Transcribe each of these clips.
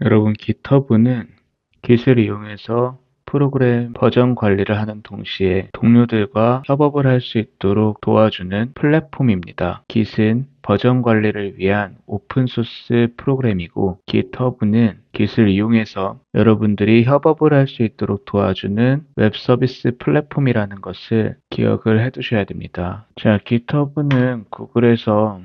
여러분, GitHub는 Git을 이용해서 프로그램 버전 관리를 하는 동시에 동료들과 협업을 할 수 있도록 도와주는 플랫폼입니다. Git은 버전 관리를 위한 오픈소스 프로그램이고 GitHub는 Git을 이용해서 여러분들이 협업을 할 수 있도록 도와주는 웹 서비스 플랫폼이라는 것을 기억을 해 두셔야 됩니다. 자, GitHub는 구글에서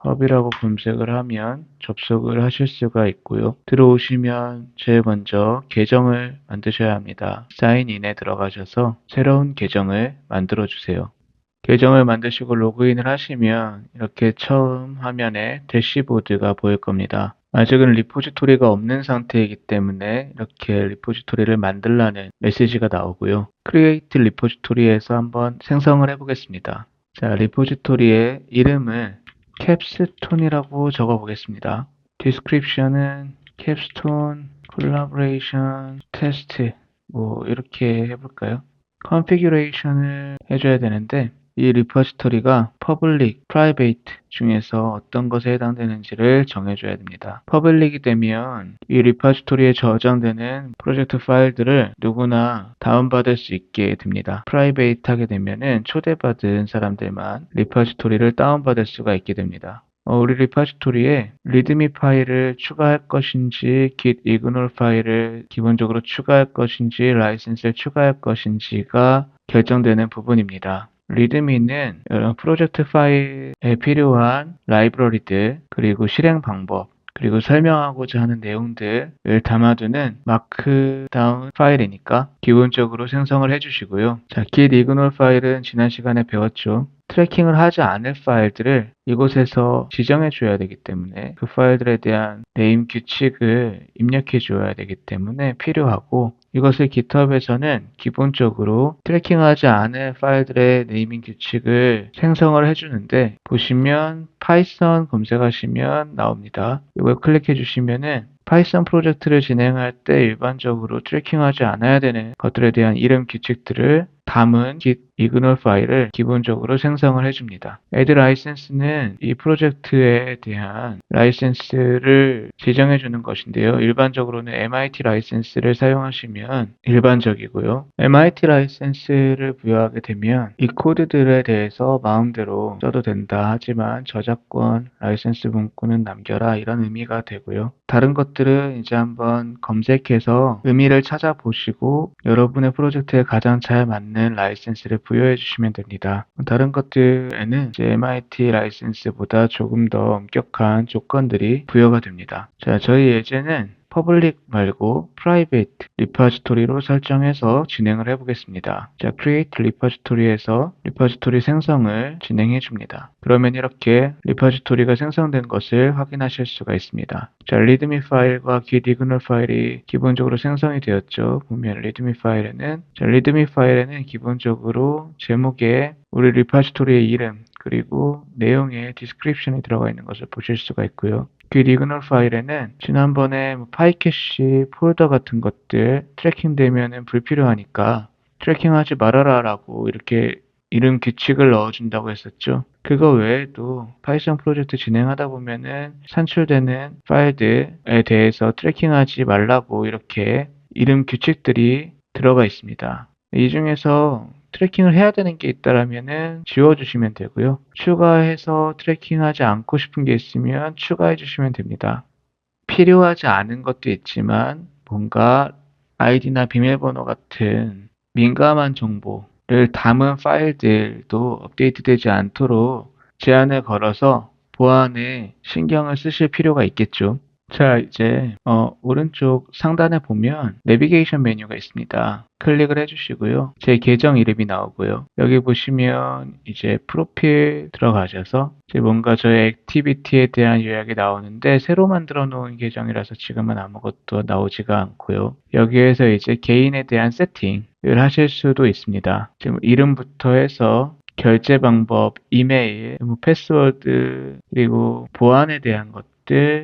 hub이라고 검색을 하면 접속을 하실 수가 있고요. 들어오시면 제일 먼저 계정을 만드셔야 합니다. 사인인에 들어가셔서 새로운 계정을 만들어 주세요. 계정을 만드시고 로그인을 하시면 이렇게 처음 화면에 대시보드가 보일 겁니다. 아직은 리포지토리가 없는 상태이기 때문에 이렇게 리포지토리를 만들라는 메시지가 나오고요. Create 리포지토리에서 한번 생성을 해보겠습니다. 자, 리포지토리의 이름을 캡스톤이라고 적어 보겠습니다. description은 캡스톤 콜라보레이션 테스트 이렇게 해볼까요? configuration을 해줘야 되는데 이 리포지토리가 public, private 중에서 어떤 것에 해당되는지를 정해줘야 됩니다. public이 되면 이 리포지토리에 저장되는 프로젝트 파일들을 누구나 다운받을 수 있게 됩니다. private 하게 되면은 초대받은 사람들만 리포지토리를 다운받을 수가 있게 됩니다. 우리 리포지토리에 리드미 파일을 추가할 것인지, git ignore 파일을 기본적으로 추가할 것인지, 라이센스를 추가할 것인지가 결정되는 부분입니다. 리드미는 여러 프로젝트 파일에 필요한 라이브러리들, 그리고 실행 방법, 그리고 설명하고자 하는 내용들을 담아두는 마크다운 파일이니까 기본적으로 생성을 해주시고요. 자, git ignore 파일은 지난 시간에 배웠죠. 트래킹을 하지 않을 파일들을 이곳에서 지정해 줘야 되기 때문에 그 파일들에 대한 네임 규칙을 입력해 줘야 되기 때문에 필요하고, 이것을 GitHub에서는 기본적으로 트래킹하지 않을 파일들의 네이밍 규칙을 생성을 해주는데, 보시면 파이썬 검색하시면 나옵니다. 이걸 클릭해 주시면은 파이썬 프로젝트를 진행할 때 일반적으로 트래킹하지 않아야 되는 것들에 대한 이름 규칙들을 담은 git ignore 파일을 기본적으로 생성을 해줍니다. add license는 이 프로젝트에 대한 라이센스를 지정해 주는 것인데요. 일반적으로는 MIT 라이센스를 사용하시면 일반적이고요. MIT 라이센스를 부여하게 되면 이 코드들에 대해서 마음대로 써도 된다, 하지만 저작권 라이센스 문구는 남겨라, 이런 의미가 되고요. 다른 것들은 이제 한번 검색해서 의미를 찾아보시고 여러분의 프로젝트에 가장 잘 맞는 라이센스를 부여해 주시면 됩니다. 다른 것들에는 이제 MIT 라이센스보다 조금 더 엄격한 조건들이 부여가 됩니다. 자, 저희 예제는 public 말고 private 리포지토리로 설정해서 진행을 해보겠습니다. 자, create 리포지토리에서 리포지토리 생성을 진행해 줍니다. 그러면 이렇게 리포지토리가 생성된 것을 확인하실 수가 있습니다. 자, readme 파일과 git ignore 파일이 기본적으로 생성이 되었죠. 보면 readme 파일에는 기본적으로 제목에 우리 리포지토리의 이름, 그리고 내용에 description이 들어가 있는 것을 보실 수가 있고요. git ignore 파일에는 지난번에 파이캐시 폴더 같은 것들 트래킹 되면은 불필요하니까 트래킹하지 말아라 라고 이렇게 이름 규칙을 넣어준다고 했었죠. 그거 외에도 파이썬 프로젝트 진행하다 보면은 산출되는 파일들에 대해서 트래킹하지 말라고 이렇게 이름 규칙들이 들어가 있습니다. 이 중에서 트래킹을 해야 되는 게 있다라면은 지워주시면 되고요. 추가해서 트래킹하지 않고 싶은 게 있으면 추가해 주시면 됩니다. 필요하지 않은 것도 있지만 뭔가 아이디나 비밀번호 같은 민감한 정보를 담은 파일들도 업데이트되지 않도록 제한을 걸어서 보안에 신경을 쓰실 필요가 있겠죠. 자, 이제 오른쪽 상단에 보면 내비게이션 메뉴가 있습니다. 클릭을 해주시고요. 제 계정 이름이 나오고요. 여기 보시면 이제 프로필 들어가셔서 이제 뭔가 저의 액티비티에 대한 요약이 나오는데, 새로 만들어 놓은 계정이라서 지금은 아무것도 나오지가 않고요. 여기에서 이제 개인에 대한 세팅을 하실 수도 있습니다. 지금 이름부터 해서 결제 방법, 이메일, 패스워드, 그리고 보안에 대한 것,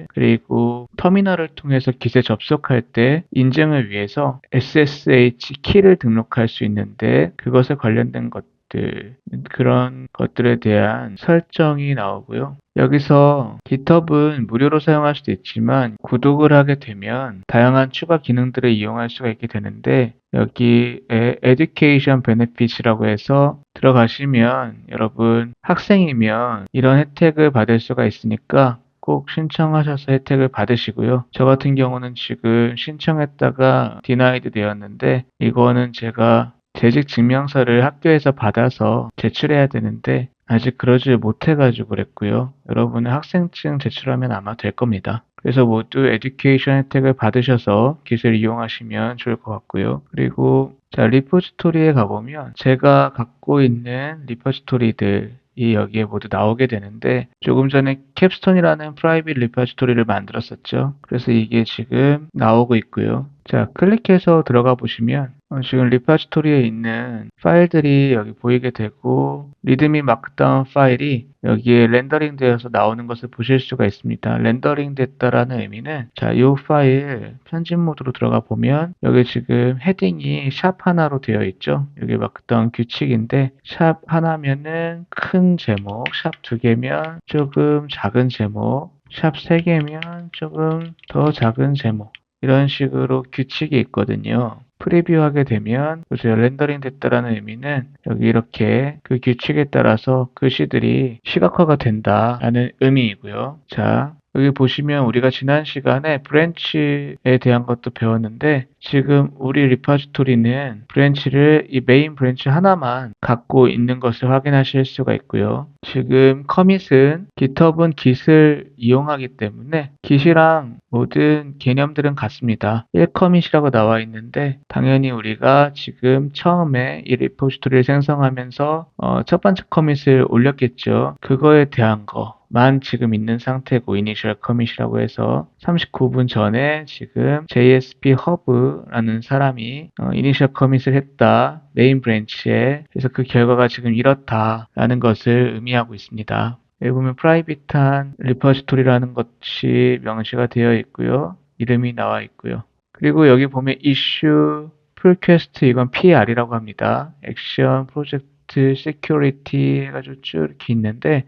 그리고 터미널을 통해서 깃에 접속할 때 인증을 위해서 SSH 키를 등록할 수 있는데, 그것에 관련된 것들, 것들, 그런 것들에 대한 설정이 나오고요. 여기서 GitHub은 무료로 사용할 수도 있지만 구독을 하게 되면 다양한 추가 기능들을 이용할 수가 있게 되는데, 여기에 Education Benefits라고 해서 들어가시면 여러분 학생이면 이런 혜택을 받을 수가 있으니까 꼭 신청하셔서 혜택을 받으시고요. 저 같은 경우는 지금 신청했다가 디나이드 되었는데, 이거는 제가 재직 증명서를 학교에서 받아서 제출해야 되는데 아직 그러지 못해가지고 그랬고요. 여러분은 학생증 제출하면 아마 될 겁니다. 그래서 모두 에듀케이션 혜택을 받으셔서 기술 이용하시면 좋을 것 같고요. 그리고 자, 리포지토리에 가보면 제가 갖고 있는 리포지토리들이 여기에 모두 나오게 되는데, 조금 전에 캡스톤이라는 프라이빗 리포지토리를 만들었었죠. 그래서 이게 지금 나오고 있고요. 자, 클릭해서 들어가 보시면 지금 리포지토리에 있는 파일들이 여기 보이게 되고, 리드미 마크다운 파일이 여기에 렌더링 되어서 나오는 것을 보실 수가 있습니다. 렌더링 됐다라는 의미는, 자, 이 파일 편집 모드로 들어가 보면 여기 지금 헤딩이 샵 하나로 되어 있죠. 여기 마크다운 규칙인데, 샵 하나면은 큰 제목, 샵 두 개면 조금 작은 제목, 샵 세 개면 조금 더 작은 제목, 이런 식으로 규칙이 있거든요. 프리뷰하게 되면 보세요. 렌더링 됐다라는 의미는 여기 이렇게 그 규칙에 따라서 글씨들이 시각화가 된다라는 의미이고요. 자, 여기 보시면 우리가 지난 시간에 브랜치에 대한 것도 배웠는데, 지금 우리 리포지토리는 브랜치를 이 메인 브랜치 하나만 갖고 있는 것을 확인하실 수가 있고요. 지금 커밋은 GitHub은 Git을 이용하기 때문에 Git이랑 모든 개념들은 같습니다. 1커밋이라고 나와 있는데, 당연히 우리가 지금 처음에 이 리포지토리를 생성하면서 첫 번째 커밋을 올렸겠죠. 그거에 대한 거만 지금 있는 상태고, 이니셜 커밋이라고 해서 39분 전에 지금 JSP 허브라는 사람이 이니셜 커밋을 했다, 메인 브랜치에. 그래서 그 결과가 지금 이렇다라는 것을 의미하고 있습니다. 여기 보면 프라이빗한 리포지토리라는 것이 명시가 되어 있고요. 이름이 나와 있고요. 그리고 여기 보면 이슈, 풀퀘스트, 이건 PR이라고 합니다. 액션, 프로젝트, 시큐리티 해가지고 쭉 이렇게 있는데,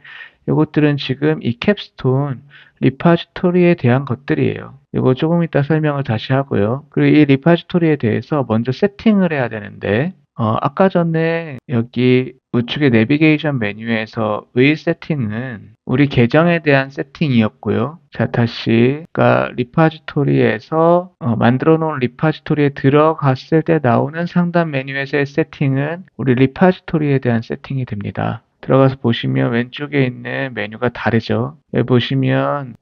이것들은 지금 이 캡스톤 리포지토리에 대한 것들이에요. 이거 조금 이따 설명을 다시 하고요. 그리고 이 리포지토리에 대해서 먼저 세팅을 해야 되는데, 아까 전에 여기 우측의 내비게이션 메뉴에서의 세팅은 우리 계정에 대한 세팅이었고요. 자, 다시 그러니까 리포지토리에서 만들어 놓은 리포지토리에 들어갔을 때 나오는 상단 메뉴에서의 세팅은 우리 리포지토리에 대한 세팅이 됩니다. 들어가서 보시면 왼쪽에 있는 메뉴가 다르죠. 여기 보시면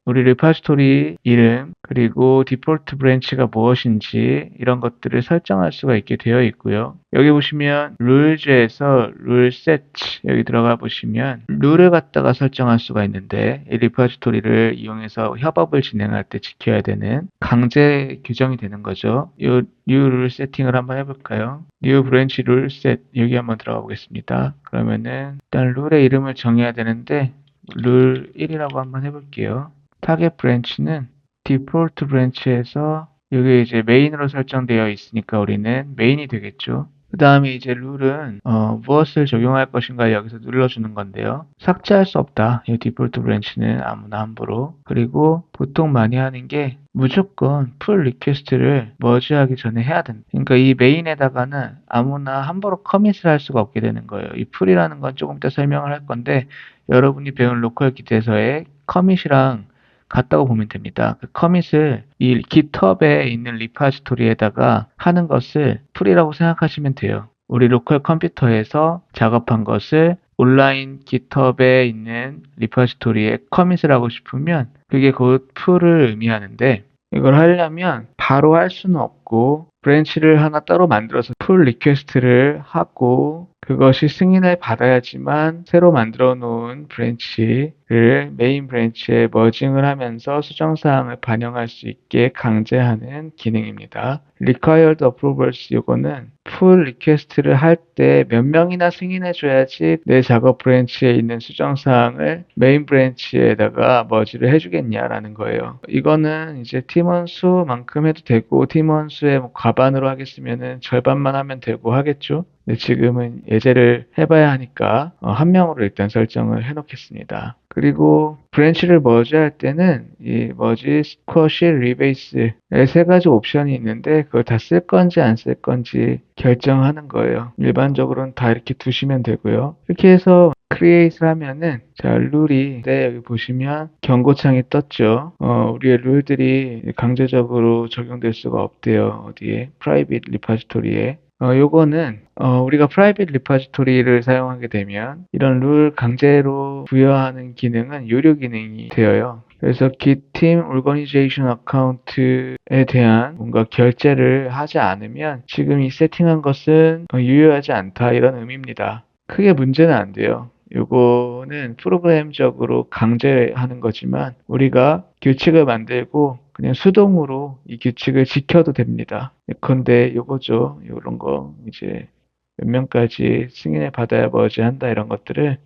우리 리포지토리 이름, 그리고 디폴트 브랜치가 무엇인지 이런 것들을 설정할 수가 있게 되어 있고요. 여기 보시면 룰즈에서 룰 세치, 여기 들어가 보시면 룰을 갖다가 설정할 수가 있는데, 이 리포지토리를 이용해서 협업을 진행할 때 지켜야 되는 강제 규정이 되는 거죠. 이 뉴 룰 세팅을 한번 해볼까요? 뉴 브랜치 룰 셋, 여기 한번 들어가 보겠습니다. 그러면은 일단 룰의 이름을 정해야 되는데 룰 1이라고 한번 해볼게요. 타겟 브랜치는 디폴트 브랜치에서 여기 이제 메인으로 설정되어 있으니까 우리는 메인이 되겠죠. 그 다음에 이제 룰은 무엇을 적용할 것인가 여기서 눌러주는 건데요. 삭제할 수 없다. 이 디폴트 브랜치는 아무나 함부로. 그리고 보통 많이 하는 게 무조건 풀 리퀘스트를 머지하기 전에 해야 된다. 그러니까 이 메인에다가는 아무나 함부로 커밋을 할 수가 없게 되는 거예요. 이 풀이라는 건 조금 이따 설명을 할 건데, 여러분이 배운 로컬 kit에서의 커밋이랑 같다고 보면 됩니다. 그 커밋을 이 GitHub에 있는 리포지토리에다가 하는 것을 풀이라고 생각하시면 돼요. 우리 로컬 컴퓨터에서 작업한 것을 온라인 GitHub에 있는 리포지토리에 커밋을 하고 싶으면 그게 곧 풀을 의미하는데, 이걸 하려면 바로 할 수는 없고 브랜치를 하나 따로 만들어서 풀 리퀘스트를 하고 그것이 승인을 받아야지만 새로 만들어 놓은 브랜치를 메인 브랜치에 머징을 하면서 수정사항을 반영할 수 있게 강제하는 기능입니다. Required Approvals, 이거는 풀 리퀘스트를 할 때 몇 명이나 승인해 줘야지 내 작업 브랜치에 있는 수정사항을 메인 브랜치에다가 머지를 해주겠냐라는 거예요. 이거는 이제 팀원 수만큼 해도 되고 팀원 평소에 뭐 과반으로 하겠으면은 절반만 하면 되고 하겠죠. 근데 지금은 예제를 해봐야 하니까 한 명으로 일단 설정을 해놓겠습니다. 그리고 브랜치를 머지할 때는 이 머지, 스쿼시, 리베이스의 세 가지 옵션이 있는데 그걸 다 쓸 건지 안 쓸 건지 결정하는 거예요. 일반적으로는 다 이렇게 두시면 되고요. 이렇게 해서 크리에이트를 하면은 자 룰이 여기 보시면 경고창이 떴죠. 우리의 룰들이 강제적으로 적용될 수가 없대요. 어디에? 프라이빗 리파지토리에. 요거는 우리가 프라이빗 리파지토리를 사용하게 되면 이런 룰 강제로 부여하는 기능은 유료 기능이 되어요. 그래서 Git팀 Organization 어카운트에 대한 뭔가 결제를 하지 않으면 지금 이 세팅한 것은 유효하지 않다 이런 의미입니다. 크게 문제는 안 돼요. 요거는 프로그램적으로 강제하는 거지만 우리가 규칙을 만들고 그냥 수동으로 이 규칙을 지켜도 됩니다. 예컨대 요거죠. 요런 거 이제 몇 명까지 승인을 받아야 머지한다 이런 것들을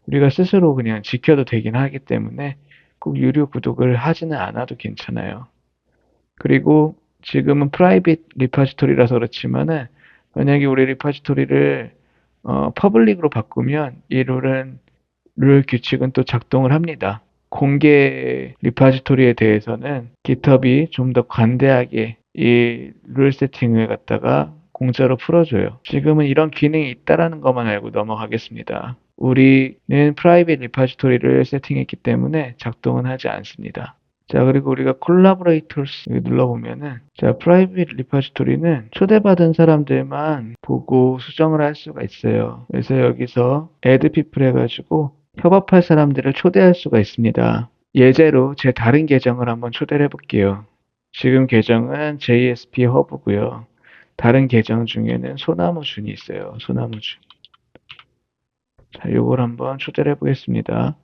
우리가 스스로 그냥 지켜도 되긴 하기 때문에 꼭 유료 구독을 하지는 않아도 괜찮아요. 그리고 지금은 프라이빗 리파지토리라서 그렇지만은 만약에 우리 리파지토리를 퍼블릭으로 바꾸면 이 룰 규칙은 또 작동을 합니다. 공개 리파지토리에 대해서는 GitHub이 좀 더 관대하게 이 룰 세팅을 갖다가 공짜로 풀어줘요. 지금은 이런 기능이 있다라는 것만 알고 넘어가겠습니다. 우리는 프라이빗 리파지토리를 세팅했기 때문에 작동은 하지 않습니다. 자, 그리고 우리가 콜라보레이터스 눌러보면은 자, 프라이빗 리파지토리는 초대받은 사람들만 보고 수정을 할 수가 있어요. 그래서 여기서 add people 해가지고 협업할 사람들을 초대할 수가 있습니다. 예제로 제 다른 계정을 한번 초대를 해볼게요. 지금 계정은 JSP 허브고요. 다른 계정 중에는 소나무준이 있어요. 소나무준. 자, 요걸 한번 초대를 해보겠습니다.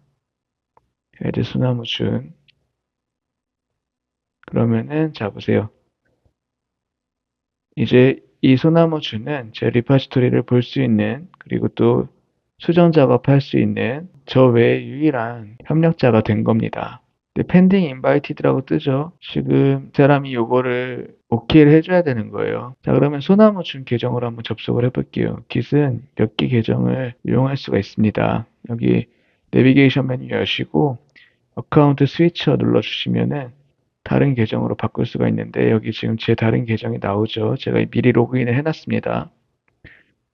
add 소나무준. 그러면은 자 보세요. 이제 이 소나무주는 제 리파지토리를 볼 수 있는 그리고 또 수정 작업할 수 있는 저 외에 유일한 협력자가 된 겁니다. 근데 펜딩 인바이티드라고 뜨죠. 지금 이 사람이 요거를 오케이를 해줘야 되는 거예요. 자 그러면 소나무준 계정으로 한번 접속을 해볼게요. Git은 몇 개 계정을 이용할 수가 있습니다. 여기 내비게이션 메뉴 여시고 어카운트 스위처 눌러주시면은 다른 계정으로 바꿀 수가 있는데 여기 지금 제 다른 계정이 나오죠. 제가 미리 로그인을 해놨습니다.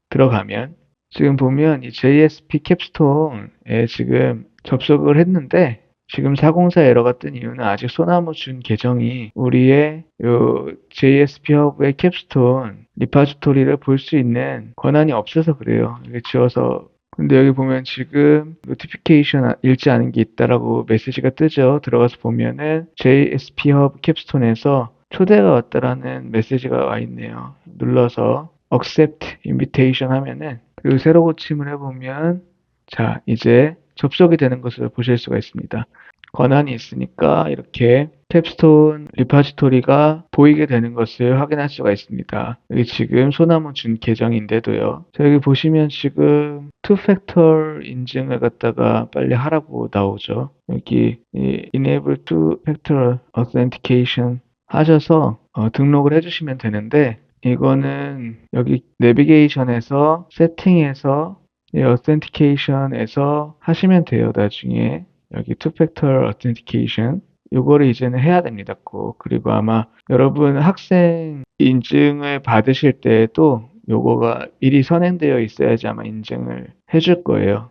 들어가면 지금 보면 이 JSP 캡스톤에 지금 접속을 했는데 지금 404 에러가 뜬 이유는 아직 소나무준 계정이 우리의 요 JSP 허브의 캡스톤 리파지토리를 볼 수 있는 권한이 없어서 그래요. 이게 지워서 근데 여기 보면 지금 노티피케이션 읽지 않은 게 있다라고 메시지가 뜨죠. 들어가서 보면은 JSP 허브 캡스톤에서 초대가 왔다라는 메시지가 와 있네요. 눌러서 accept invitation 하면은 그리고 새로 고침을 해보면 자 이제 접속이 되는 것을 보실 수가 있습니다. 권한이 있으니까 이렇게 캡스톤 리파지토리가 보이게 되는 것을 확인할 수가 있습니다. 여기 지금 소나무준 계정인데도요. 자, 여기 보시면 지금 투팩터 인증을 갖다가 빨리 하라고 나오죠. 여기 enable two-factor authentication 하셔서 등록을 해주시면 되는데 이거는 여기 내비게이션에서 세팅에서 이 authentication에서 하시면 돼요. 나중에 여기 two-factor authentication 이거를 이제는 해야 됩니다. 꼭. 그리고 아마 여러분 학생 인증을 받으실 때에도 요거가 미리 선행되어 있어야지 아마 인증을 해줄 거예요.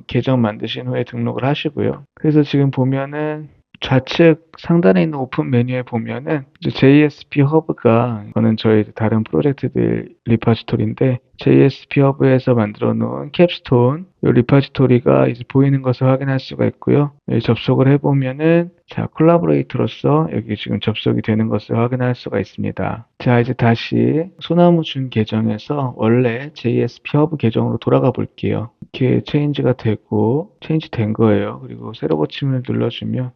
계정 만드신 후에 등록을 하시고요. 그래서 지금 보면은 좌측 상단에 있는 오픈 메뉴에 보면은 JSP 허브가 이거는 저희 다른 프로젝트들 리파지토리인데 JSP 허브에서 만들어 놓은 캡스톤 이 리파지토리가 이제 보이는 것을 확인할 수가 있고요. 여기 접속을 해보면은 자 콜라보레이터로서 여기 지금 접속이 되는 것을 확인할 수가 있습니다. 자 이제 다시 소나무준 계정에서 원래 JSP 허브 계정으로 돌아가 볼게요. 이렇게 체인지가 되고 체인지 된 거예요. 그리고 새로 고침을 눌러주면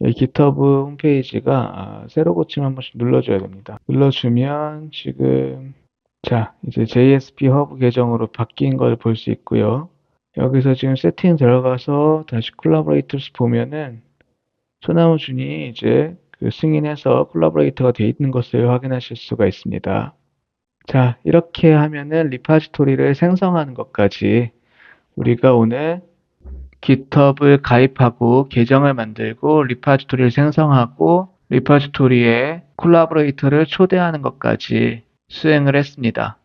이 GitHub 홈페이지가 새로 고침 한 번씩 눌러줘야 됩니다. 눌러주면 지금 자 이제 JSP 허브 계정으로 바뀐 걸 볼 수 있고요. 여기서 지금 세팅 들어가서 다시 콜라보레이터스 보면은 소나무준이 이제 승인해서 콜라보레이터가 되어 있는 것을 확인하실 수가 있습니다. 자, 이렇게 하면은 리파지토리를 생성하는 것까지 우리가 오늘 GitHub을 가입하고 계정을 만들고 리파지토리를 생성하고 리파지토리에 콜라보레이터를 초대하는 것까지 수행을 했습니다.